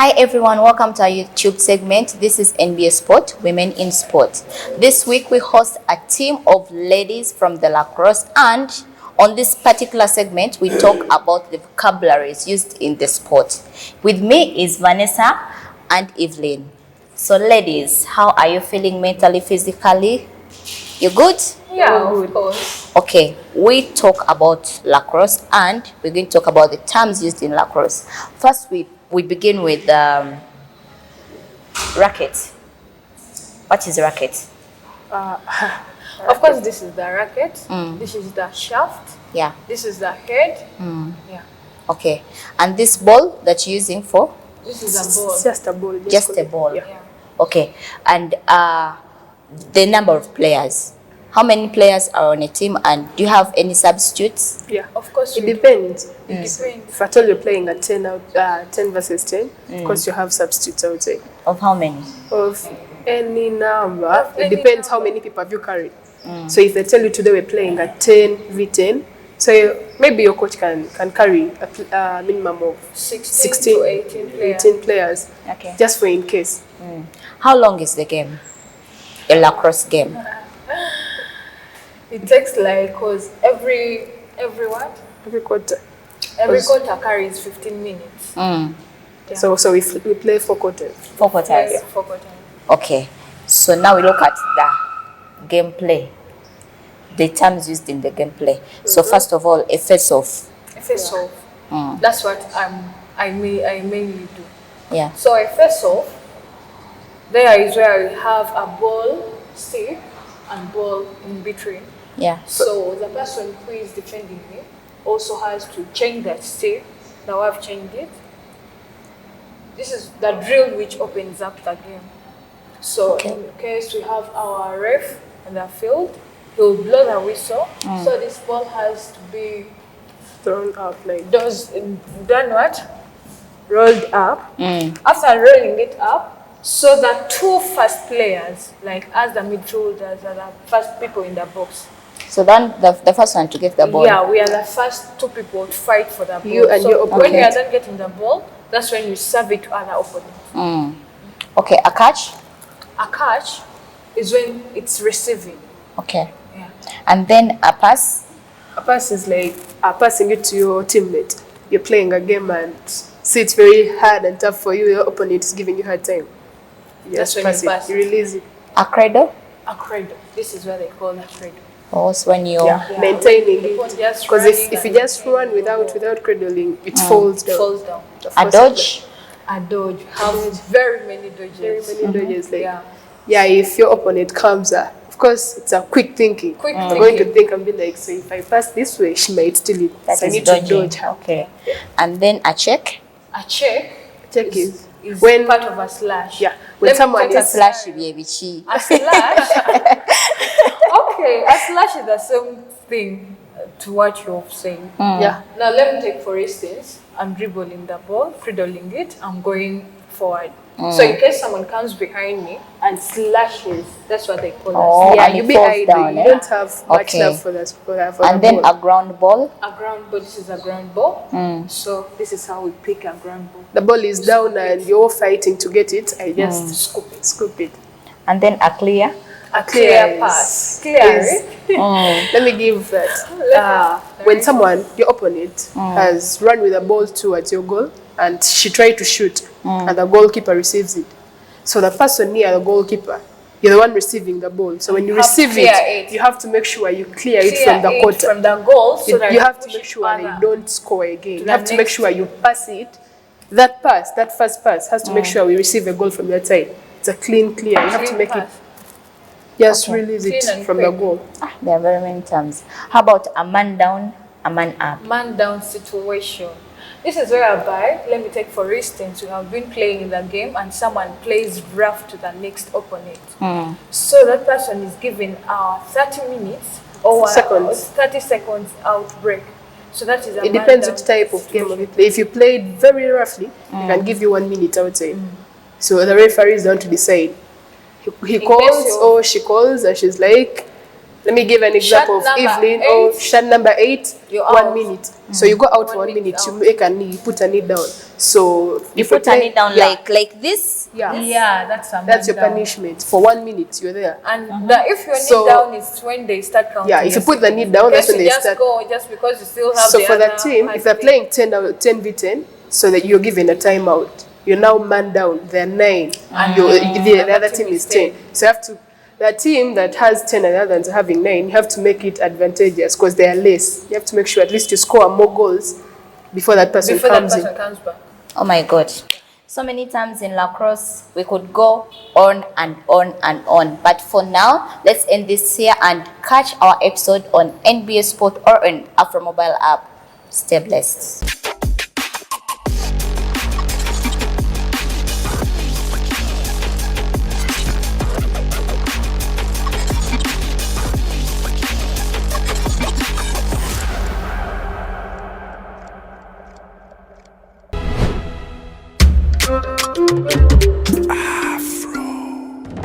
Hi everyone, welcome to our YouTube segment. This is NBA Sport, Women in Sport. This week we host a team of ladies from the Lacrosse, and on this particular segment we talk about the vocabularies used in the sport. With me is Vanessa and Evelyne. So ladies, how are you feeling mentally, physically? You good? Yeah, of course. Okay, we talk about lacrosse and we're going to talk about the terms used in lacrosse. First, we begin with racket. What is racket? Of course, this is the racket. This is the shaft. Yeah. This is the head. Yeah. Okay. And this ball that you're using for? This is a ball. It's just a ball. Just a ball. Yeah. Okay. And the number of players. How many players are on a team, and do you have any substitutes? Yeah, Of course, it we depends. It depends. If at all you're playing at 10 versus 10, of course you have substitutes outside. Of how many? Of any number, it any depends how many people have you carried. So if they tell you today we're playing at 10 v10, so maybe your coach can carry a minimum of 16 to 18 players. 18 players, Okay. just for in case. How long is the game? A lacrosse game? It takes like, cause every what? Every quarter. Every quarter carries 15 minutes. Mm. Yeah. So we play 4 quarters. 4 quarters. Yes, 4 quarters. Okay, so now we look at the gameplay, the terms used in the gameplay. So first of all, a face-off. A face-off. That's what I mainly do. Yeah. So a face-off, there is where we have a ball, stick, and ball in between. Yeah. So the person who is defending me also has to change that stick. Now I've changed it. This is the drill which opens up the game. So in case we have our ref in the field, he'll blow the whistle. So this ball has to be Thrown up like done what? Rolled up. After rolling it up, so the 2 first players, like as the midfielders, are the first people in the box. So then the first one to get the ball. Yeah, we are the first 2 people to fight for the ball. You and your When you are opponent. done getting the ball, that's when you serve it to other opponents. Okay, a catch. A catch is when it's receiving. Okay. Yeah. And then a pass. A pass is like passing it to your teammate. You're playing a game and see it's very hard and tough for you. Your opponent is giving you hard time. You That's just when you pass You release it. A cradle. A cradle. This is what they call a cradle. Also when you Maintaining The it. ball just Because running if you and just run without cradling, it falls down. falls down. The a first dodge. A dodge. Have very many dodges. Very many dodges. Like, Yeah. yeah, if your opponent comes, of course, it's a quick thinking. Quick You're going to thinking. think and be like, so if I pass this way, she might steal it. That so I is need dodging. to dodge her. Okay. And then a check. A check Check is when part of a slash. Yeah, when Let me someone take a is Slash baby chi. A slash. Okay, a slash is the same thing to what you're saying. yeah. Now let me take, for instance, I'm dribbling the ball, cradling it, I'm going forward. So in case someone comes behind me and slashes, that's what they call Oh, a Yeah, and you it be falls idle. down, You eh? don't have much Okay. love for that. For And the then ball. a ground ball. A ground ball. This is a ground ball. So this is how we pick a ground ball. The ball is down and you're fighting to get it. I just scoop it. And then a clear. A clear is- pass. Clear is- it. Let me give that. When someone, your opponent, has run with the ball towards your goal and she tried to shoot and the goalkeeper receives it. So the person near the goalkeeper, you're the one receiving the ball. So when you have to receive clear it, it. you have to make sure you clear it Clear from the it quarter. from the goal, so that You have to push make it sure that further. you don't score again. To You the have to make next sure you pass it. That pass, that first pass, has to make sure we receive a goal from that side. It's a clean clear. You have to Clean make pass. it. Just Okay. release Clean it and from the quick. goal. There are very many terms. How about a man down, a man up? Man down situation. This is whereby, let me take for instance, you have been playing in the game and someone plays rough to the next opponent. So that person is given 30 minutes or Seconds. 30 seconds outbreak. So that is a It man depends down which type of game situation. you play. If you played very roughly, he can give you 1 minute outside. So the referee is down to decide. He In calls case or she calls and she's like, Let me give an example of number Evelyn. 8. Oh, shot number 8, You're 1 out. minute. So you go out for 1 1 minute minute, you out. make a knee, you put a knee down. So You if we put a play- knee down yeah, like this. yeah. Yeah, that's a That's your man down. punishment. For 1 minute, you're there. And if your So- knee down is when they start counting. Yeah, if you put the knee down, that's when they just start. go just because you still have So the for other the team, if they're hand playing 10v10, so that you're given a timeout, you're now man down. They're 9. The other team is 10. So you have to. The team that has 10 and the others having 9, you have to make it advantageous because they are less. You have to make sure at least you score more goals before that person comes in. comes back. Oh my God. So many times in lacrosse, we could go on and on and on. But for now, let's end this here and catch our episode on NBA Sport or on Afro Mobile app. Stay blessed.